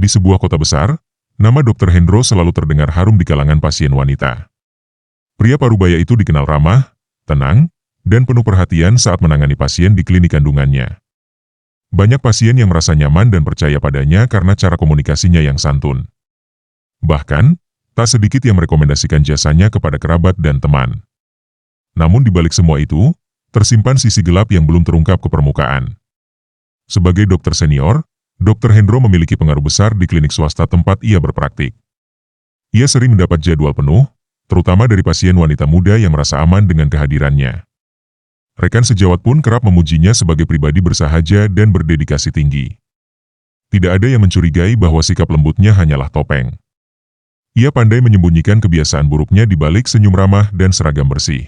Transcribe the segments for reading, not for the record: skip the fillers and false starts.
Di sebuah kota besar, nama Dr. Hendro selalu terdengar harum di kalangan pasien wanita. Pria parubaya itu dikenal ramah, tenang, dan penuh perhatian saat menangani pasien di klinik kandungannya. Banyak pasien yang merasa nyaman dan percaya padanya karena cara komunikasinya yang santun. Bahkan, tak sedikit yang merekomendasikan jasanya kepada kerabat dan teman. Namun di balik semua itu, tersimpan sisi gelap yang belum terungkap ke permukaan. Sebagai dokter senior, Dr. Hendro memiliki pengaruh besar di klinik swasta tempat ia berpraktik. Ia sering mendapat jadwal penuh, terutama dari pasien wanita muda yang merasa aman dengan kehadirannya. Rekan sejawat pun kerap memujinya sebagai pribadi bersahaja dan berdedikasi tinggi. Tidak ada yang mencurigai bahwa sikap lembutnya hanyalah topeng. Ia pandai menyembunyikan kebiasaan buruknya di balik senyum ramah dan seragam bersih.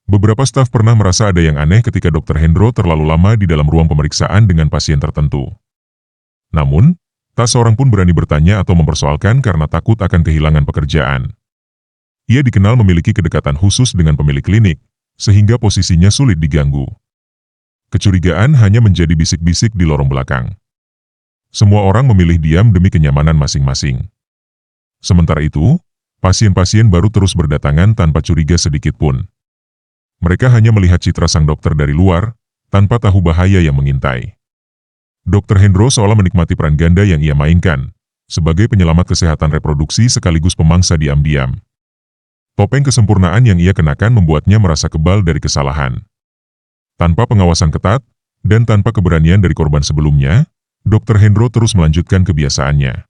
Beberapa staf pernah merasa ada yang aneh ketika Dr. Hendro terlalu lama di dalam ruang pemeriksaan dengan pasien tertentu. Namun, tak seorang pun berani bertanya atau mempersoalkan karena takut akan kehilangan pekerjaan. Ia dikenal memiliki kedekatan khusus dengan pemilik klinik, sehingga posisinya sulit diganggu. Kecurigaan hanya menjadi bisik-bisik di lorong belakang. Semua orang memilih diam demi kenyamanan masing-masing. Sementara itu, pasien-pasien baru terus berdatangan tanpa curiga sedikit pun. Mereka hanya melihat citra sang dokter dari luar, tanpa tahu bahaya yang mengintai. Dr. Hendro seolah menikmati peran ganda yang ia mainkan, sebagai penyelamat kesehatan reproduksi sekaligus pemangsa diam-diam. Topeng kesempurnaan yang ia kenakan membuatnya merasa kebal dari kesalahan. Tanpa pengawasan ketat, dan tanpa keberanian dari korban sebelumnya, Dr. Hendro terus melanjutkan kebiasaannya.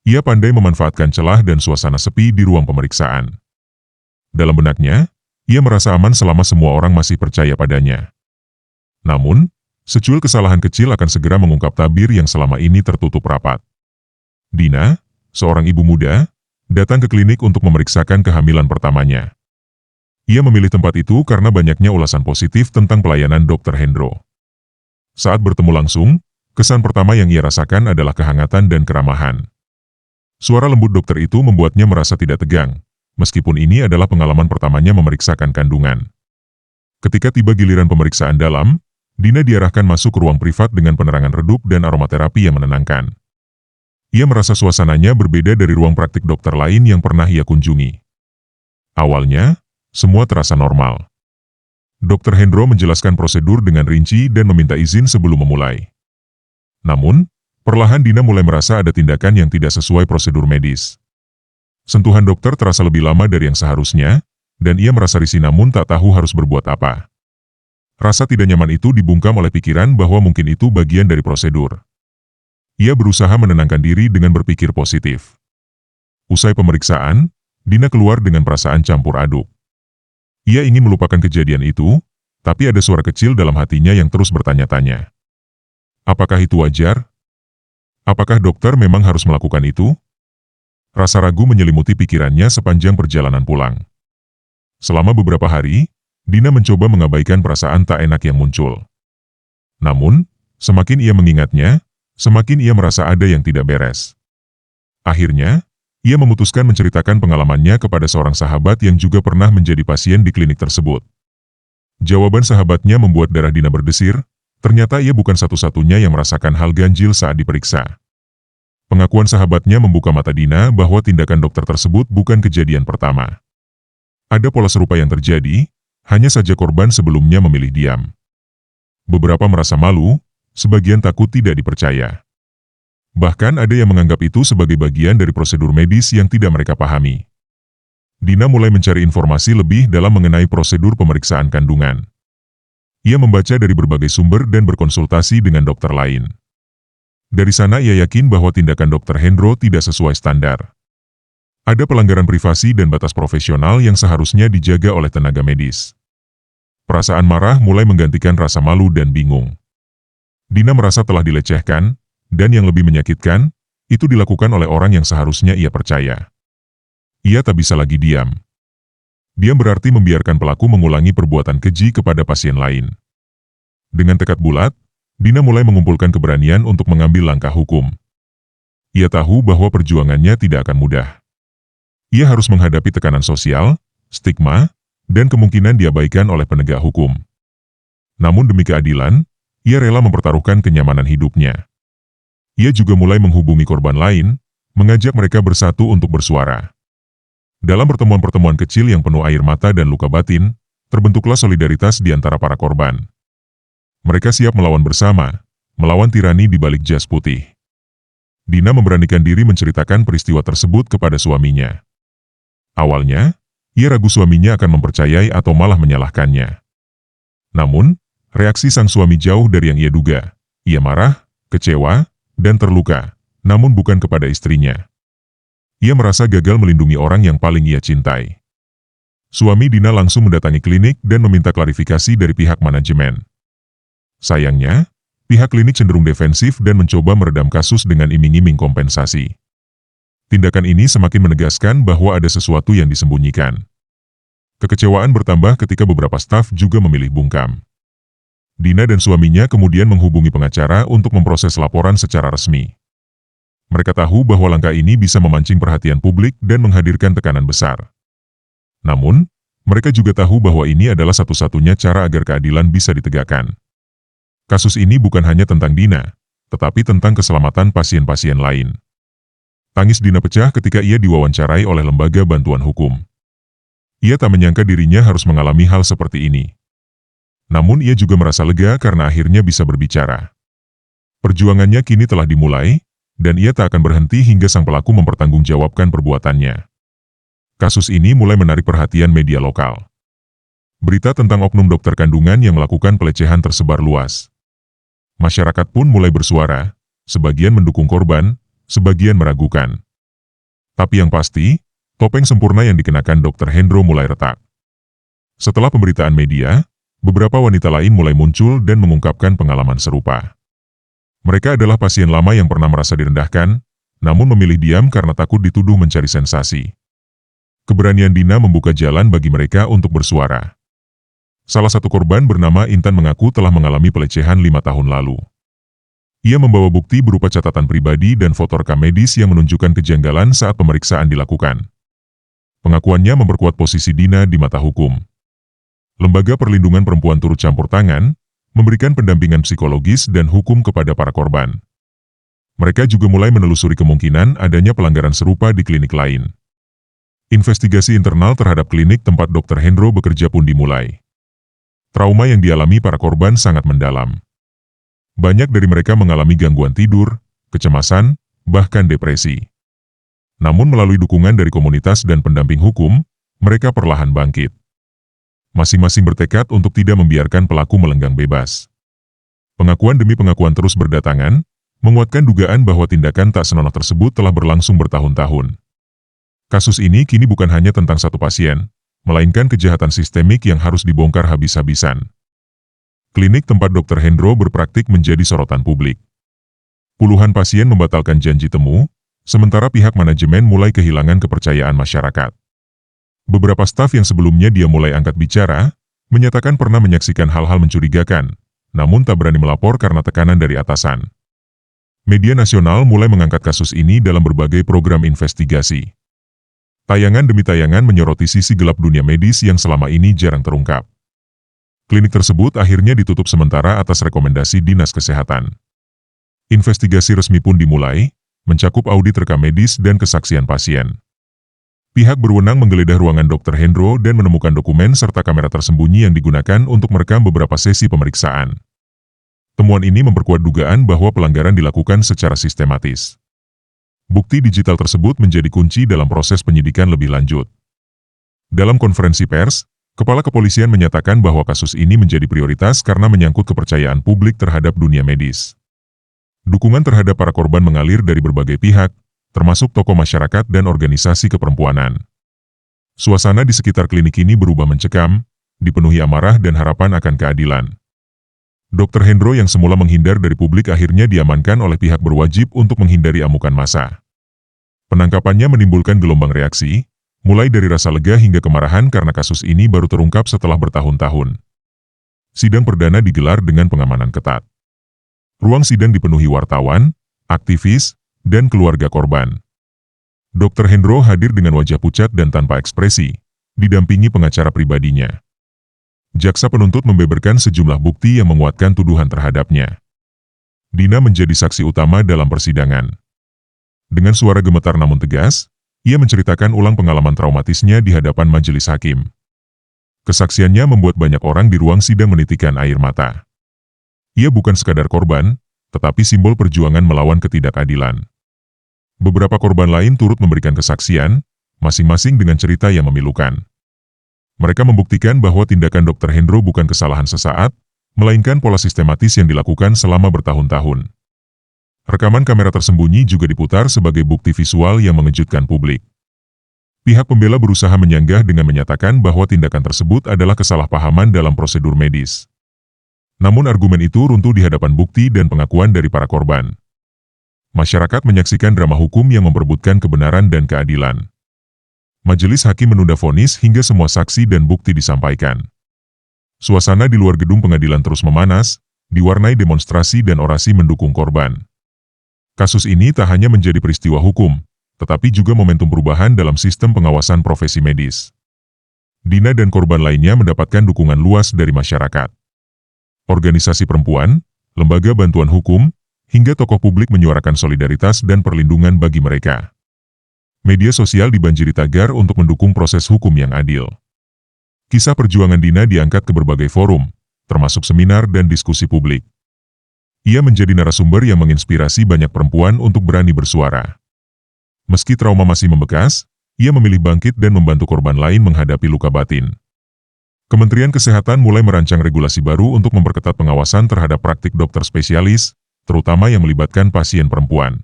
Ia pandai memanfaatkan celah dan suasana sepi di ruang pemeriksaan. Dalam benaknya, ia merasa aman selama semua orang masih percaya padanya. Namun, secuil kesalahan kecil akan segera mengungkap tabir yang selama ini tertutup rapat. Dina, seorang ibu muda, datang ke klinik untuk memeriksakan kehamilan pertamanya. Ia memilih tempat itu karena banyaknya ulasan positif tentang pelayanan Dr. Hendro. Saat bertemu langsung, kesan pertama yang ia rasakan adalah kehangatan dan keramahan. Suara lembut dokter itu membuatnya merasa tidak tegang, meskipun ini adalah pengalaman pertamanya memeriksakan kandungan. Ketika tiba giliran pemeriksaan dalam, Dina diarahkan masuk ke ruang privat dengan penerangan redup dan aromaterapi yang menenangkan. Ia merasa suasananya berbeda dari ruang praktik dokter lain yang pernah ia kunjungi. Awalnya, semua terasa normal. Dr. Hendro menjelaskan prosedur dengan rinci dan meminta izin sebelum memulai. Namun, perlahan Dina mulai merasa ada tindakan yang tidak sesuai prosedur medis. Sentuhan dokter terasa lebih lama dari yang seharusnya, dan ia merasa risih namun tak tahu harus berbuat apa. Rasa tidak nyaman itu dibungkam oleh pikiran bahwa mungkin itu bagian dari prosedur. Ia berusaha menenangkan diri dengan berpikir positif. Usai pemeriksaan, Dina keluar dengan perasaan campur aduk. Ia ingin melupakan kejadian itu, tapi ada suara kecil dalam hatinya yang terus bertanya-tanya. Apakah itu wajar? Apakah dokter memang harus melakukan itu? Rasa ragu menyelimuti pikirannya sepanjang perjalanan pulang. Selama beberapa hari, Dina mencoba mengabaikan perasaan tak enak yang muncul. Namun, semakin ia mengingatnya, semakin ia merasa ada yang tidak beres. Akhirnya, ia memutuskan menceritakan pengalamannya kepada seorang sahabat yang juga pernah menjadi pasien di klinik tersebut. Jawaban sahabatnya membuat darah Dina berdesir, ternyata ia bukan satu-satunya yang merasakan hal ganjil saat diperiksa. Pengakuan sahabatnya membuka mata Dina bahwa tindakan dokter tersebut bukan kejadian pertama. Ada pola serupa yang terjadi, hanya saja korban sebelumnya memilih diam. Beberapa merasa malu, sebagian takut tidak dipercaya. Bahkan ada yang menganggap itu sebagai bagian dari prosedur medis yang tidak mereka pahami. Dina mulai mencari informasi lebih dalam mengenai prosedur pemeriksaan kandungan. Ia membaca dari berbagai sumber dan berkonsultasi dengan dokter lain. Dari sana ia yakin bahwa tindakan Dr. Hendro tidak sesuai standar. Ada pelanggaran privasi dan batas profesional yang seharusnya dijaga oleh tenaga medis. Perasaan marah mulai menggantikan rasa malu dan bingung. Dina merasa telah dilecehkan, dan yang lebih menyakitkan, itu dilakukan oleh orang yang seharusnya ia percaya. Ia tak bisa lagi diam. Diam berarti membiarkan pelaku mengulangi perbuatan keji kepada pasien lain. Dengan tekad bulat, Dina mulai mengumpulkan keberanian untuk mengambil langkah hukum. Ia tahu bahwa perjuangannya tidak akan mudah. Ia harus menghadapi tekanan sosial, stigma, dan kemungkinan diabaikan oleh penegak hukum. Namun demi keadilan, ia rela mempertaruhkan kenyamanan hidupnya. Ia juga mulai menghubungi korban lain, mengajak mereka bersatu untuk bersuara. Dalam pertemuan-pertemuan kecil yang penuh air mata dan luka batin, terbentuklah solidaritas di antara para korban. Mereka siap melawan bersama, melawan tirani di balik jas putih. Dina memberanikan diri menceritakan peristiwa tersebut kepada suaminya. Awalnya, ia ragu suaminya akan mempercayai atau malah menyalahkannya. Namun, reaksi sang suami jauh dari yang ia duga. Ia marah, kecewa, dan terluka, namun bukan kepada istrinya. Ia merasa gagal melindungi orang yang paling ia cintai. Suami Dina langsung mendatangi klinik dan meminta klarifikasi dari pihak manajemen. Sayangnya, pihak klinik cenderung defensif dan mencoba meredam kasus dengan iming-iming kompensasi. Tindakan ini semakin menegaskan bahwa ada sesuatu yang disembunyikan. Kekecewaan bertambah ketika beberapa staf juga memilih bungkam. Dina dan suaminya kemudian menghubungi pengacara untuk memproses laporan secara resmi. Mereka tahu bahwa langkah ini bisa memancing perhatian publik dan menghadirkan tekanan besar. Namun, mereka juga tahu bahwa ini adalah satu-satunya cara agar keadilan bisa ditegakkan. Kasus ini bukan hanya tentang Dina, tetapi tentang keselamatan pasien-pasien lain. Tangis Dina pecah ketika ia diwawancarai oleh lembaga bantuan hukum. Ia tak menyangka dirinya harus mengalami hal seperti ini. Namun ia juga merasa lega karena akhirnya bisa berbicara. Perjuangannya kini telah dimulai, dan ia tak akan berhenti hingga sang pelaku mempertanggungjawabkan perbuatannya. Kasus ini mulai menarik perhatian media lokal. Berita tentang oknum dokter kandungan yang melakukan pelecehan tersebar luas. Masyarakat pun mulai bersuara, sebagian mendukung korban, sebagian meragukan. Tapi yang pasti, topeng sempurna yang dikenakan Dr. Hendro mulai retak. Setelah pemberitaan media, beberapa wanita lain mulai muncul dan mengungkapkan pengalaman serupa. Mereka adalah pasien lama yang pernah merasa direndahkan, namun memilih diam karena takut dituduh mencari sensasi. Keberanian Dina membuka jalan bagi mereka untuk bersuara. Salah satu korban bernama Intan mengaku telah mengalami pelecehan 5 tahun lalu. Ia membawa bukti berupa catatan pribadi dan foto rekam medis yang menunjukkan kejanggalan saat pemeriksaan dilakukan. Pengakuannya memperkuat posisi Dina di mata hukum. Lembaga Perlindungan Perempuan turut campur tangan, memberikan pendampingan psikologis dan hukum kepada para korban. Mereka juga mulai menelusuri kemungkinan adanya pelanggaran serupa di klinik lain. Investigasi internal terhadap klinik tempat Dr. Hendro bekerja pun dimulai. Trauma yang dialami para korban sangat mendalam. Banyak dari mereka mengalami gangguan tidur, kecemasan, bahkan depresi. Namun melalui dukungan dari komunitas dan pendamping hukum, mereka perlahan bangkit. Masing-masing bertekad untuk tidak membiarkan pelaku melenggang bebas. Pengakuan demi pengakuan terus berdatangan, menguatkan dugaan bahwa tindakan tak senonoh tersebut telah berlangsung bertahun-tahun. Kasus ini kini bukan hanya tentang satu pasien, melainkan kejahatan sistemik yang harus dibongkar habis-habisan. Klinik tempat Dr. Hendro berpraktik menjadi sorotan publik. Puluhan pasien membatalkan janji temu, sementara pihak manajemen mulai kehilangan kepercayaan masyarakat. Beberapa staf yang sebelumnya dia mulai angkat bicara, menyatakan pernah menyaksikan hal-hal mencurigakan, namun tak berani melapor karena tekanan dari atasan. Media nasional mulai mengangkat kasus ini dalam berbagai program investigasi. Tayangan demi tayangan menyoroti sisi gelap dunia medis yang selama ini jarang terungkap. Klinik tersebut akhirnya ditutup sementara atas rekomendasi Dinas Kesehatan. Investigasi resmi pun dimulai, mencakup audit rekam medis dan kesaksian pasien. Pihak berwenang menggeledah ruangan Dr. Hendro dan menemukan dokumen serta kamera tersembunyi yang digunakan untuk merekam beberapa sesi pemeriksaan. Temuan ini memperkuat dugaan bahwa pelanggaran dilakukan secara sistematis. Bukti digital tersebut menjadi kunci dalam proses penyidikan lebih lanjut. Dalam konferensi pers, Kepala Kepolisian menyatakan bahwa kasus ini menjadi prioritas karena menyangkut kepercayaan publik terhadap dunia medis. Dukungan terhadap para korban mengalir dari berbagai pihak, termasuk tokoh masyarakat dan organisasi keperempuanan. Suasana di sekitar klinik ini berubah mencekam, dipenuhi amarah dan harapan akan keadilan. Dr. Hendro yang semula menghindar dari publik akhirnya diamankan oleh pihak berwajib untuk menghindari amukan massa. Penangkapannya menimbulkan gelombang reaksi, mulai dari rasa lega hingga kemarahan karena kasus ini baru terungkap setelah bertahun-tahun. Sidang perdana digelar dengan pengamanan ketat. Ruang sidang dipenuhi wartawan, aktivis, dan keluarga korban. Dr. Hendro hadir dengan wajah pucat dan tanpa ekspresi, didampingi pengacara pribadinya. Jaksa penuntut membeberkan sejumlah bukti yang menguatkan tuduhan terhadapnya. Dina menjadi saksi utama dalam persidangan. Dengan suara gemetar namun tegas, ia menceritakan ulang pengalaman traumatisnya di hadapan majelis hakim. Kesaksiannya membuat banyak orang di ruang sidang menitikkan air mata. Ia bukan sekadar korban, tetapi simbol perjuangan melawan ketidakadilan. Beberapa korban lain turut memberikan kesaksian, masing-masing dengan cerita yang memilukan. Mereka membuktikan bahwa tindakan Dr. Hendro bukan kesalahan sesaat, melainkan pola sistematis yang dilakukan selama bertahun-tahun. Rekaman kamera tersembunyi juga diputar sebagai bukti visual yang mengejutkan publik. Pihak pembela berusaha menyanggah dengan menyatakan bahwa tindakan tersebut adalah kesalahpahaman dalam prosedur medis. Namun argumen itu runtuh di hadapan bukti dan pengakuan dari para korban. Masyarakat menyaksikan drama hukum yang memperebutkan kebenaran dan keadilan. Majelis hakim menunda vonis hingga semua saksi dan bukti disampaikan. Suasana di luar gedung pengadilan terus memanas, diwarnai demonstrasi dan orasi mendukung korban. Kasus ini tak hanya menjadi peristiwa hukum, tetapi juga momentum perubahan dalam sistem pengawasan profesi medis. Dina dan korban lainnya mendapatkan dukungan luas dari masyarakat. Organisasi perempuan, lembaga bantuan hukum, hingga tokoh publik menyuarakan solidaritas dan perlindungan bagi mereka. Media sosial dibanjiri tagar untuk mendukung proses hukum yang adil. Kisah perjuangan Dina diangkat ke berbagai forum, termasuk seminar dan diskusi publik. Ia menjadi narasumber yang menginspirasi banyak perempuan untuk berani bersuara. Meski trauma masih membekas, ia memilih bangkit dan membantu korban lain menghadapi luka batin. Kementerian Kesehatan mulai merancang regulasi baru untuk memperketat pengawasan terhadap praktik dokter spesialis, terutama yang melibatkan pasien perempuan.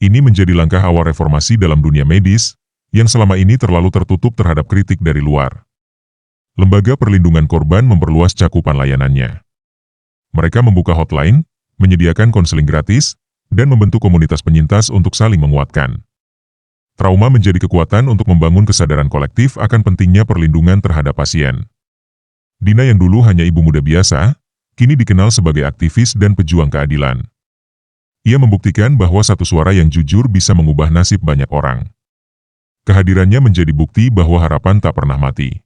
Ini menjadi langkah awal reformasi dalam dunia medis, yang selama ini terlalu tertutup terhadap kritik dari luar. Lembaga perlindungan korban memperluas cakupan layanannya. Mereka membuka hotline, menyediakan konseling gratis, dan membentuk komunitas penyintas untuk saling menguatkan. Trauma menjadi kekuatan untuk membangun kesadaran kolektif akan pentingnya perlindungan terhadap pasien. Dina yang dulu hanya ibu muda biasa, kini dikenal sebagai aktivis dan pejuang keadilan. Ia membuktikan bahwa satu suara yang jujur bisa mengubah nasib banyak orang. Kehadirannya menjadi bukti bahwa harapan tak pernah mati.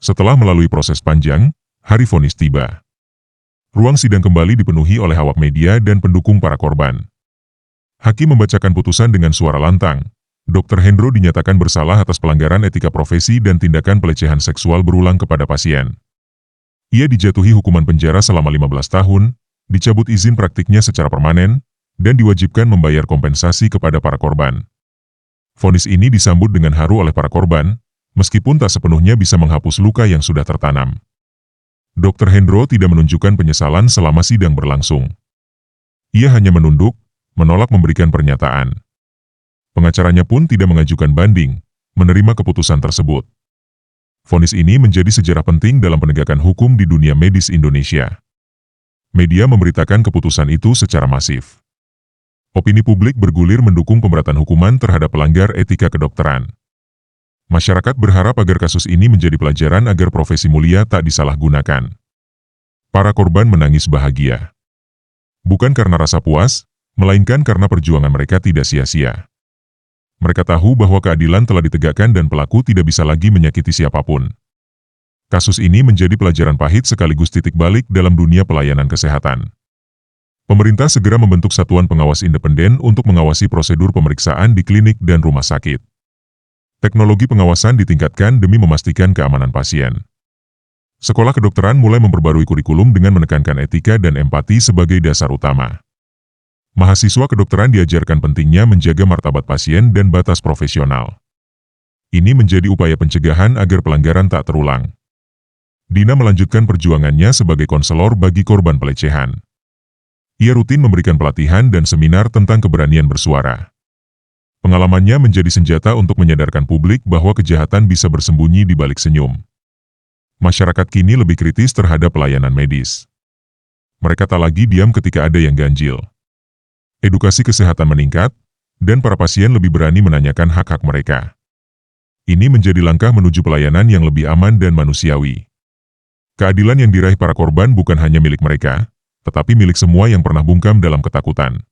Setelah melalui proses panjang, hari vonis tiba. Ruang sidang kembali dipenuhi oleh awak media dan pendukung para korban. Hakim membacakan putusan dengan suara lantang. Dr. Hendro dinyatakan bersalah atas pelanggaran etika profesi dan tindakan pelecehan seksual berulang kepada pasien. Ia dijatuhi hukuman penjara selama 15 tahun, dicabut izin praktiknya secara permanen, dan diwajibkan membayar kompensasi kepada para korban. Vonis ini disambut dengan haru oleh para korban, meskipun tak sepenuhnya bisa menghapus luka yang sudah tertanam. Dr. Hendro tidak menunjukkan penyesalan selama sidang berlangsung. Ia hanya menunduk, menolak memberikan pernyataan. Pengacaranya pun tidak mengajukan banding, menerima keputusan tersebut. Vonis ini menjadi sejarah penting dalam penegakan hukum di dunia medis Indonesia. Media memberitakan keputusan itu secara masif. Opini publik bergulir mendukung pemberatan hukuman terhadap pelanggar etika kedokteran. Masyarakat berharap agar kasus ini menjadi pelajaran agar profesi mulia tak disalahgunakan. Para korban menangis bahagia. Bukan karena rasa puas, melainkan karena perjuangan mereka tidak sia-sia. Mereka tahu bahwa keadilan telah ditegakkan dan pelaku tidak bisa lagi menyakiti siapapun. Kasus ini menjadi pelajaran pahit sekaligus titik balik dalam dunia pelayanan kesehatan. Pemerintah segera membentuk satuan pengawas independen untuk mengawasi prosedur pemeriksaan di klinik dan rumah sakit. Teknologi pengawasan ditingkatkan demi memastikan keamanan pasien. Sekolah kedokteran mulai memperbarui kurikulum dengan menekankan etika dan empati sebagai dasar utama. Mahasiswa kedokteran diajarkan pentingnya menjaga martabat pasien dan batas profesional. Ini menjadi upaya pencegahan agar pelanggaran tak terulang. Dina melanjutkan perjuangannya sebagai konselor bagi korban pelecehan. Ia rutin memberikan pelatihan dan seminar tentang keberanian bersuara. Pengalamannya menjadi senjata untuk menyadarkan publik bahwa kejahatan bisa bersembunyi di balik senyum. Masyarakat kini lebih kritis terhadap pelayanan medis. Mereka tak lagi diam ketika ada yang ganjil. Edukasi kesehatan meningkat, dan para pasien lebih berani menanyakan hak-hak mereka. Ini menjadi langkah menuju pelayanan yang lebih aman dan manusiawi. Keadilan yang diraih para korban bukan hanya milik mereka, tetapi milik semua yang pernah bungkam dalam ketakutan.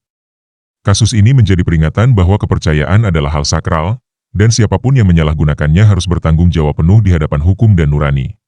Kasus ini menjadi peringatan bahwa kepercayaan adalah hal sakral, dan siapapun yang menyalahgunakannya harus bertanggung jawab penuh di hadapan hukum dan nurani.